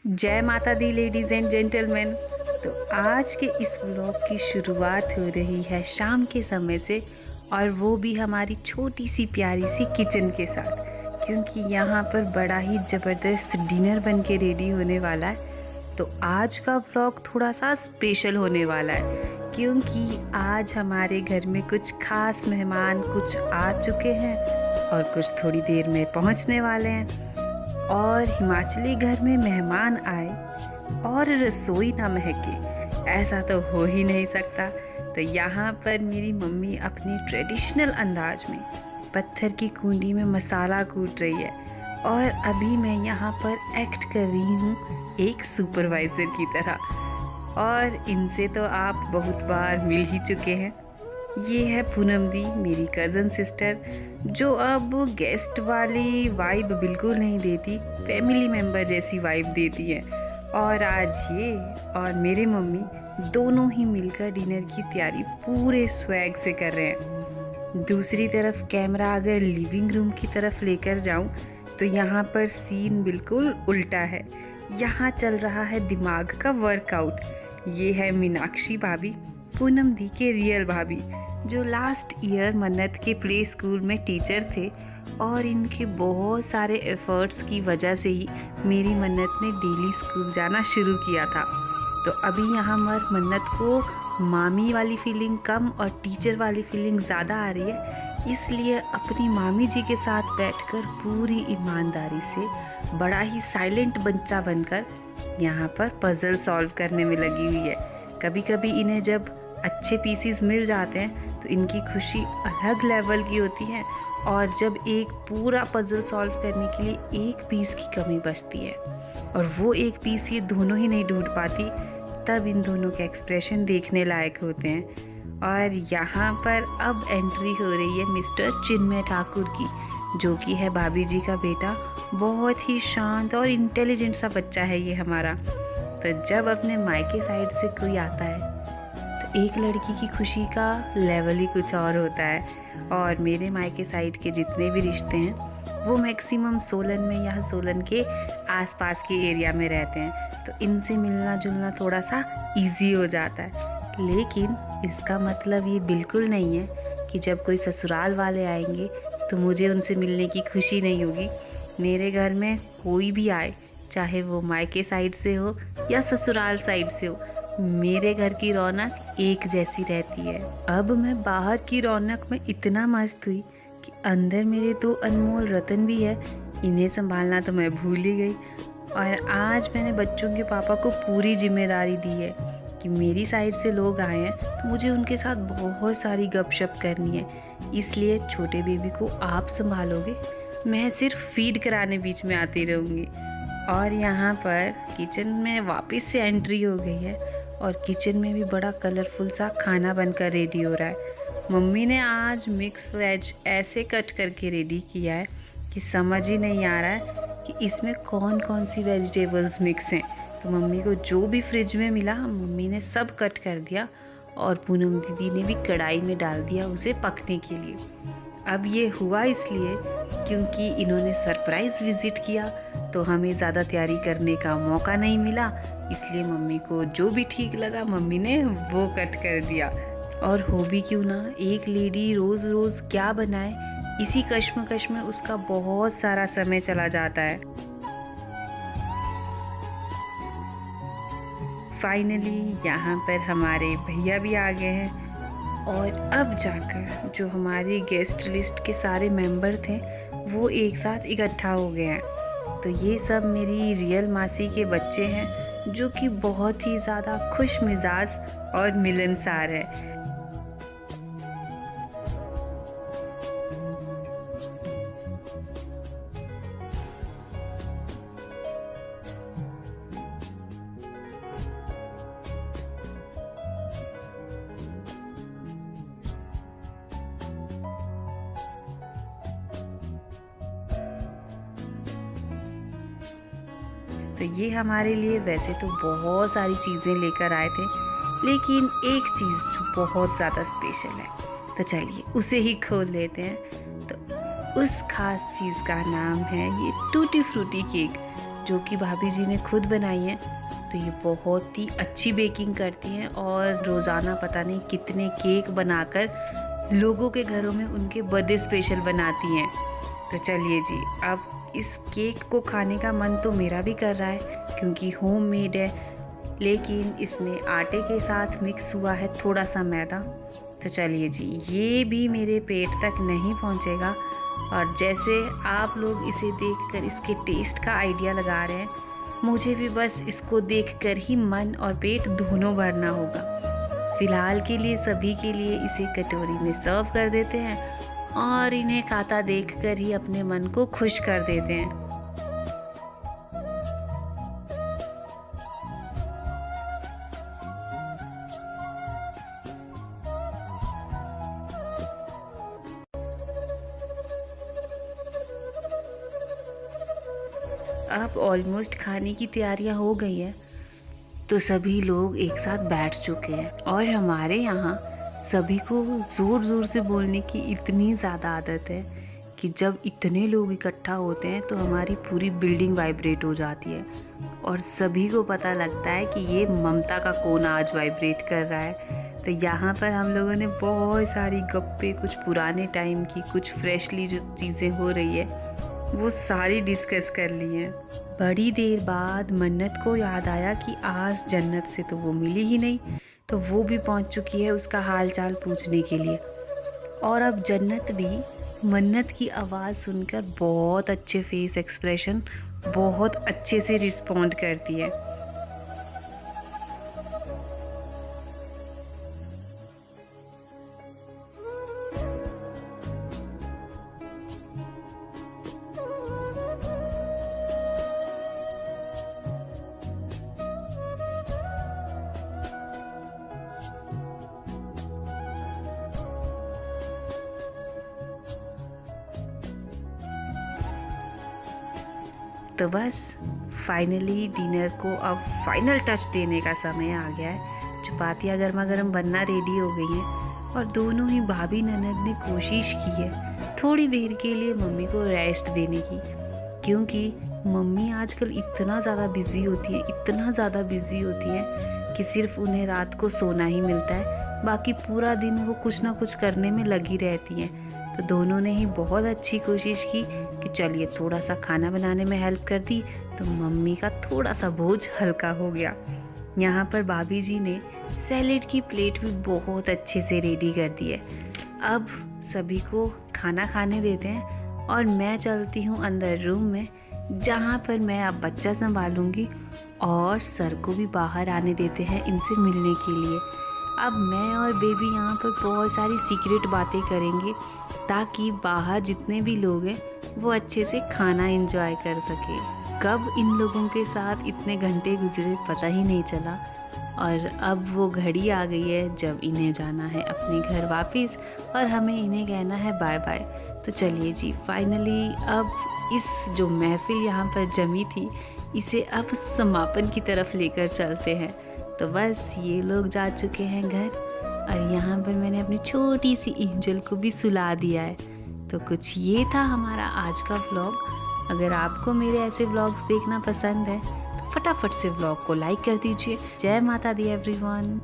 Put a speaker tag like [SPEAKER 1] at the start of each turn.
[SPEAKER 1] जय माता दी ladies and gentleman. तो आज के इस व्लॉग की शुरुआत हो रही है शाम के समय से, और वो भी हमारी छोटी सी प्यारी सी किचन के साथ, क्योंकि यहाँ पर बड़ा ही ज़बरदस्त डिनर बन के रेडी होने वाला है। तो आज का व्लॉग थोड़ा सा स्पेशल होने वाला है, क्योंकि आज हमारे घर में कुछ खास मेहमान कुछ आ चुके हैं और कुछ थोड़ी देर में पहुँचने वाले हैं। और हिमाचली घर में मेहमान आए और रसोई ना महके, ऐसा तो हो ही नहीं सकता। तो यहाँ पर मेरी मम्मी अपने ट्रेडिशनल अंदाज में पत्थर की कूंडी में मसाला कूट रही है, और अभी मैं यहाँ पर एक्ट कर रही हूँ एक सुपरवाइज़र की तरह। और इनसे तो आप बहुत बार मिल ही चुके हैं। ये है पूनम दी, मेरी कज़न सिस्टर, जो अब गेस्ट वाली वाइब बिल्कुल नहीं देती, फैमिली मेम्बर जैसी वाइब देती है। और आज ये और मेरे मम्मी दोनों ही मिलकर डिनर की तैयारी पूरे स्वैग से कर रहे हैं। दूसरी तरफ कैमरा अगर लिविंग रूम की तरफ लेकर जाऊं तो यहाँ पर सीन बिल्कुल उल्टा है। यहाँ चल रहा है दिमाग का वर्कआउट। ये है मीनाक्षी भाभी, पूनम दी के रियल भाभी, जो लास्ट ईयर मन्नत के प्ले स्कूल में टीचर थे, और इनके बहुत सारे एफर्ट्स की वजह से ही मेरी मन्नत ने डेली स्कूल जाना शुरू किया था। तो अभी यहाँ मन्नत को मामी वाली फीलिंग कम और टीचर वाली फीलिंग ज़्यादा आ रही है, इसलिए अपनी मामी जी के साथ बैठकर पूरी ईमानदारी से बड़ा ही साइलेंट बच्चा बनकर यहाँ पर पज़ल सॉल्व करने में लगी हुई है। कभी कभी इन्हें जब अच्छे पीसीज मिल जाते हैं तो इनकी खुशी अलग लेवल की होती है, और जब एक पूरा पज़ल सॉल्व करने के लिए एक पीस की कमी बचती है और वो एक पीस ये दोनों ही नहीं ढूंढ पाती, तब इन दोनों के एक्सप्रेशन देखने लायक होते हैं। और यहाँ पर अब एंट्री हो रही है मिस्टर चिन्मय ठाकुर की, जो कि है भाभी जी का बेटा। बहुत ही शांत और इंटेलिजेंट सा बच्चा है ये हमारा। तो जब अपने मायके साइड से कोई आता है तो एक लड़की की खुशी का लेवल ही कुछ और होता है। और मेरे मायके साइड के जितने भी रिश्ते हैं वो मैक्सिमम सोलन में या सोलन के आसपास के एरिया में रहते हैं, तो इनसे मिलना जुलना थोड़ा सा इजी हो जाता है। लेकिन इसका मतलब ये बिल्कुल नहीं है कि जब कोई ससुराल वाले आएंगे तो मुझे उनसे मिलने की खुशी नहीं होगी। मेरे घर में कोई भी आए, चाहे वो मायके साइड से हो या ससुराल साइड से हो, मेरे घर की रौनक एक जैसी रहती है। अब मैं बाहर की रौनक में इतना मस्त हुई कि अंदर मेरे दो अनमोल रतन भी है, इन्हें संभालना तो मैं भूल ही गई। और आज मैंने बच्चों के पापा को पूरी जिम्मेदारी दी है कि मेरी साइड से लोग आए हैं तो मुझे उनके साथ बहुत सारी गपशप करनी है, इसलिए छोटे बेबी को आप संभालोगे, मैं सिर्फ फीड कराने बीच में आती रहूँगी। और यहाँ पर किचन में वापस से एंट्री हो गई है, और किचन में भी बड़ा कलरफुल सा खाना बनकर रेडी हो रहा है। मम्मी ने आज मिक्स वेज ऐसे कट करके रेडी किया है कि समझ ही नहीं आ रहा है कि इसमें कौन कौन सी वेजिटेबल्स मिक्स हैं। तो मम्मी को जो भी फ्रिज में मिला मम्मी ने सब कट कर दिया, और पूनम दीदी ने भी कढ़ाई में डाल दिया उसे पकने के लिए। अब ये हुआ इसलिए क्योंकि इन्होंने सरप्राइज़ विज़िट किया, तो हमें ज़्यादा तैयारी करने का मौका नहीं मिला, इसलिए मम्मी को जो भी ठीक लगा मम्मी ने वो कट कर दिया। और हो भी क्यों ना, एक लेडी रोज़ रोज़ क्या बनाए, इसी कश्मकश में उसका बहुत सारा समय चला जाता है। फाइनली यहाँ पर हमारे भैया भी आ गए हैं, और अब जाकर जो हमारी गेस्ट लिस्ट के सारे मेंबर थे वो एक साथ इकट्ठा हो गए हैं। तो ये सब मेरी रियल मासी के बच्चे हैं, जो कि बहुत ही ज़्यादा खुश मिजाज और मिलनसार है। तो ये हमारे लिए वैसे तो बहुत सारी चीज़ें लेकर आए थे, लेकिन एक चीज़ जो बहुत ज़्यादा स्पेशल है, तो चलिए उसे ही खोल लेते हैं। तो उस खास चीज़ का नाम है ये टूटी फ्रूटी केक। जो कि भाभी जी ने खुद बनाई हैं। तो ये बहुत ही अच्छी बेकिंग करती हैं और रोज़ाना पता नहीं कितने केक बनाकर लोगों के घरों में उनके बर्थडे स्पेशल बनाती हैं। तो चलिए जी, अब इस केक को खाने का मन तो मेरा भी कर रहा है क्योंकि होममेड है, लेकिन इसमें आटे के साथ मिक्स हुआ है थोड़ा सा मैदा। तो चलिए जी, ये भी मेरे पेट तक नहीं पहुंचेगा। और जैसे आप लोग इसे देखकर इसके टेस्ट का आइडिया लगा रहे हैं, मुझे भी बस इसको देखकर ही मन और पेट दोनों भरना होगा। फिलहाल के लिए सभी के लिए इसे कटोरी में सर्व कर देते हैं और इन्हें खाता देखकर ही अपने मन को खुश कर देते हैं। अब ऑलमोस्ट खाने की तैयारियां हो गई है, तो सभी लोग एक साथ बैठ चुके हैं और हमारे यहाँ सभी को ज़ोर ज़ोर से बोलने की इतनी ज़्यादा आदत है कि जब इतने लोग इकट्ठा होते हैं तो हमारी पूरी बिल्डिंग वाइब्रेट हो जाती है और सभी को पता लगता है कि ये ममता का कोना आज वाइब्रेट कर रहा है। तो यहाँ पर हम लोगों ने बहुत सारी गप्पे, कुछ पुराने टाइम की, कुछ फ्रेशली जो चीज़ें हो रही है वो सारी डिस्कस कर ली हैं। बड़ी देर बाद मन्नत को याद आया कि आज जन्नत से तो वो मिली ही नहीं, तो वो भी पहुंच चुकी है उसका हाल चाल पूछने के लिए। और अब जन्नत भी मन्नत की आवाज़ सुनकर बहुत अच्छे फेस एक्सप्रेशन, बहुत अच्छे से रिस्पॉन्ड करती है। तो बस फाइनली डिनर को अब फाइनल टच देने का समय आ गया है। चपातियाँ गर्मा गर्म बनना रेडी हो गई हैं और दोनों ही भाभी ननद ने कोशिश की है थोड़ी देर के लिए मम्मी को रेस्ट देने की, क्योंकि मम्मी आजकल इतना ज़्यादा बिज़ी होती है, इतना ज़्यादा बिज़ी होती है कि सिर्फ उन्हें रात को सोना ही मिलता है, बाकी पूरा दिन वो कुछ ना कुछ करने में लगी रहती हैं। तो दोनों ने ही बहुत अच्छी कोशिश की कि चलिए थोड़ा सा खाना बनाने में हेल्प कर दी, तो मम्मी का थोड़ा सा बोझ हल्का हो गया। यहाँ पर भाभी जी ने सैलेड की प्लेट भी बहुत अच्छे से रेडी कर दी है। अब सभी को खाना खाने देते हैं और मैं चलती हूँ अंदर रूम में, जहाँ पर मैं अब बच्चा संभालूंगी और सर को भी बाहर आने देते हैं इनसे मिलने के लिए। अब मैं और बेबी यहाँ पर बहुत सारी सीक्रेट बातें करेंगे ताकि बाहर जितने भी लोग हैं वो अच्छे से खाना एंजॉय कर सके। कब इन लोगों के साथ इतने घंटे गुजरे पता ही नहीं चला और अब वो घड़ी आ गई है जब इन्हें जाना है अपने घर वापस और हमें इन्हें कहना है बाय बाय। तो चलिए जी, फाइनली अब इस जो महफिल यहाँ पर जमी थी इसे अब समापन की तरफ लेकर चलते हैं। तो बस ये लोग जा चुके हैं घर और यहाँ पर मैंने अपनी छोटी सी एंजल को भी सुला दिया है। तो कुछ ये था हमारा आज का व्लॉग। अगर आपको मेरे ऐसे व्लॉग्स देखना पसंद है तो फटाफट से व्लॉग को लाइक कर दीजिए। जय माता दी एवरीवन।